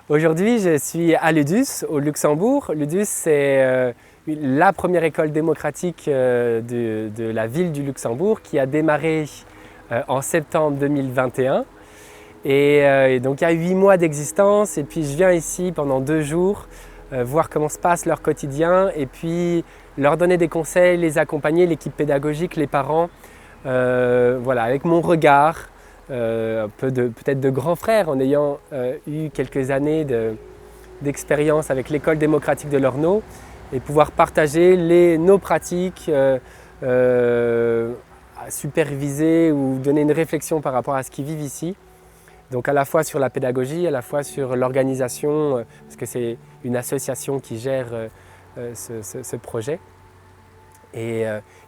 Aujourd'hui, je suis à Ludus, au Luxembourg. Ludus, c'est la première école démocratique de la ville du Luxembourg qui a démarré en septembre 2021. Et donc, il y a 8 mois d'existence. Et puis, je viens ici pendant 2 jours voir comment se passe leur quotidien et puis leur donner des conseils, les accompagner, l'équipe pédagogique, les parents, voilà, avec mon regard. Un peu peut-être de grand frère en ayant eu quelques années d'expérience avec l'école démocratique de l'Orno et pouvoir partager nos pratiques, superviser ou donner une réflexion par rapport à ce qu'ils vivent ici. Donc à la fois sur la pédagogie, à la fois sur l'organisation, parce que c'est une association qui gère ce projet. Et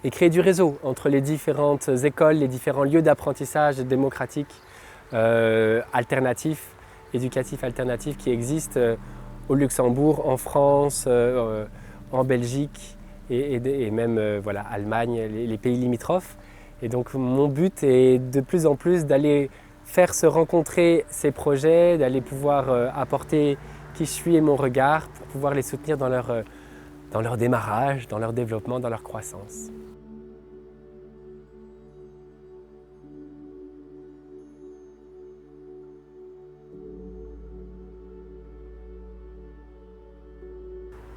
créer du réseau entre les différentes écoles, les différents lieux d'apprentissage démocratique alternatifs, éducatifs alternatifs qui existent au Luxembourg, en France, en Belgique et même voilà, Allemagne, les pays limitrophes. Et donc mon but est de plus en plus d'aller faire se rencontrer ces projets, d'aller pouvoir apporter qui je suis et mon regard pour pouvoir les soutenir dans leur démarrage, dans leur développement, dans leur croissance.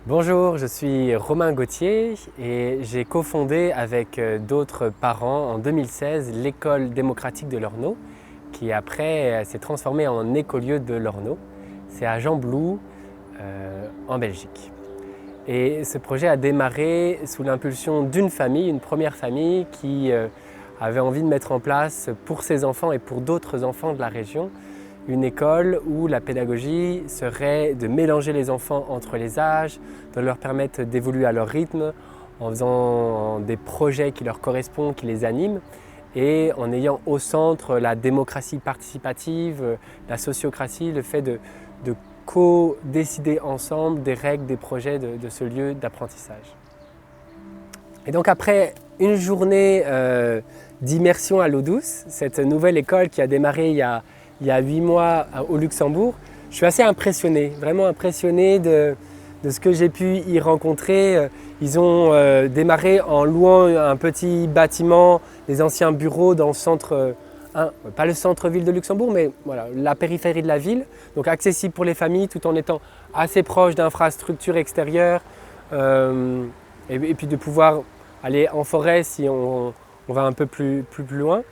Bonjour, je suis Romain Gauthier et j'ai cofondé avec d'autres parents en 2016 l'école démocratique de l'Orno qui après s'est transformée en écolieu de l'Orno. C'est à Gembloux en Belgique. Et ce projet a démarré sous l'impulsion d'une famille, une première famille qui avait envie de mettre en place pour ses enfants et pour d'autres enfants de la région une école où la pédagogie serait de mélanger les enfants entre les âges, de leur permettre d'évoluer à leur rythme en faisant des projets qui leur correspondent, qui les animent et en ayant au centre la démocratie participative, la sociocratie, le fait de co-décider ensemble des règles, des projets de ce lieu d'apprentissage. Et donc après une journée d'immersion à l'eau douce, cette nouvelle école qui a démarré il y a 8 mois au Luxembourg, je suis assez impressionné, vraiment impressionné de ce que j'ai pu y rencontrer. Ils ont démarré en louant un petit bâtiment, des anciens bureaux dans le centre, pas le centre-ville de Luxembourg, mais voilà, la périphérie de la ville, donc accessible pour les familles tout en étant assez proche d'infrastructures extérieures et puis de pouvoir aller en forêt si on va un peu plus loin.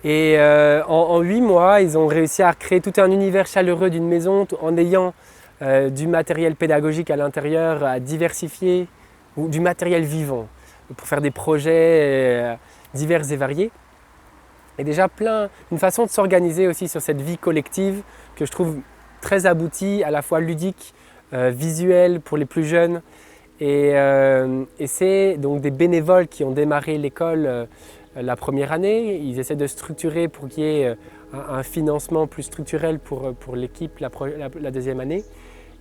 Et en 8 mois, ils ont réussi à créer tout un univers chaleureux d'une maison en ayant du matériel pédagogique à l'intérieur, à diversifier, ou du matériel vivant pour faire des projets divers et variés. Et déjà une façon de s'organiser aussi sur cette vie collective que je trouve très aboutie, à la fois ludique, visuelle pour les plus jeunes. Et c'est donc des bénévoles qui ont démarré l'école la première année. Ils essaient de structurer pour qu'il y ait un financement plus structurel pour l'équipe la deuxième année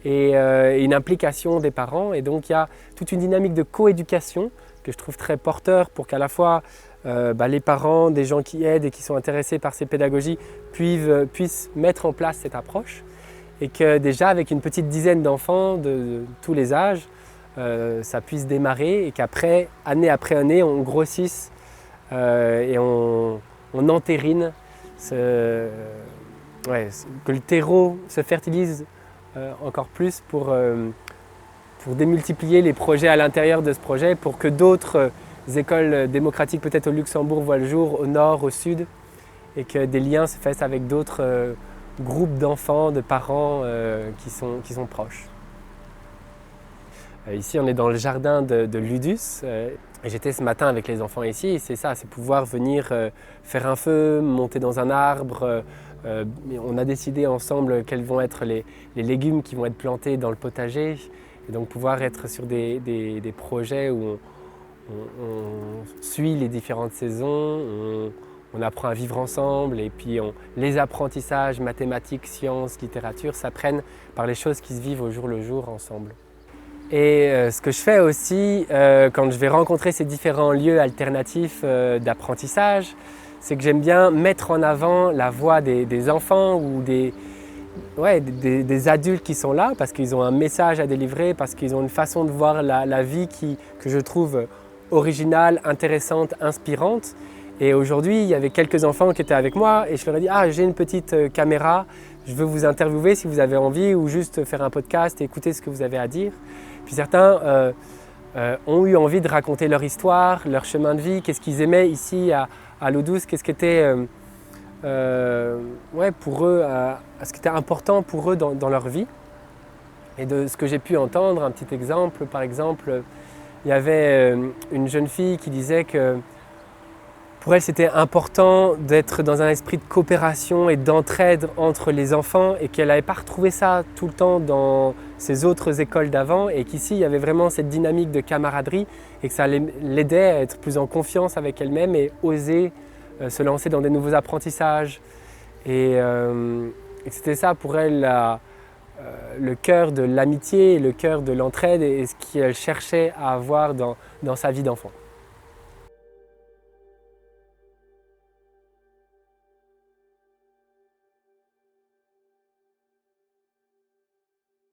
et une implication des parents. Et donc il y a toute une dynamique de coéducation que je trouve très porteur pour qu'à la fois les parents, des gens qui aident et qui sont intéressés par ces pédagogies puissent mettre en place cette approche et que déjà avec une petite dizaine d'enfants de tous les âges, ça puisse démarrer et qu'après, année après année, on grossisse et on entérine, que le terreau se fertilise encore plus pour démultiplier les projets à l'intérieur de ce projet, pour que d'autres écoles démocratiques peut-être au Luxembourg voient le jour, au nord, au sud, et que des liens se fassent avec d'autres groupes d'enfants, de parents qui sont proches. Ici, on est dans le jardin de Ludus. Et j'étais ce matin avec les enfants ici, et c'est ça, c'est pouvoir venir faire un feu, monter dans un arbre. On a décidé ensemble quels vont être les légumes qui vont être plantés dans le potager. Et donc pouvoir être sur des projets où on suit les différentes saisons, on apprend à vivre ensemble, et puis les apprentissages, mathématiques, sciences, littérature, s'apprennent par les choses qui se vivent au jour le jour ensemble. Et ce que je fais aussi quand je vais rencontrer ces différents lieux alternatifs d'apprentissage, c'est que j'aime bien mettre en avant la voix des enfants ou ouais, des adultes qui sont là parce qu'ils ont un message à délivrer, parce qu'ils ont une façon de voir la vie que je trouve originale, intéressante, inspirante. Et aujourd'hui, il y avait quelques enfants qui étaient avec moi et je leur ai dit « Ah, j'ai une petite caméra, je veux vous interviewer si vous avez envie ou juste faire un podcast et écouter ce que vous avez à dire. » Puis certains ont eu envie de raconter leur histoire, leur chemin de vie, qu'est-ce qu'ils aimaient ici à l'eau douce, qu'est-ce qui était ouais, pour eux, ce qui était important pour eux dans leur vie. Et de ce que j'ai pu entendre, un petit exemple, par exemple, il y avait une jeune fille qui disait que pour elle, c'était important d'être dans un esprit de coopération et d'entraide entre les enfants et qu'elle n'avait pas retrouvé ça tout le temps dans ses autres écoles d'avant et qu'ici, il y avait vraiment cette dynamique de camaraderie et que ça l'aidait à être plus en confiance avec elle-même et oser se lancer dans des nouveaux apprentissages. Et c'était ça pour elle le cœur de l'amitié, le cœur de l'entraide et ce qu'elle cherchait à avoir dans sa vie d'enfant.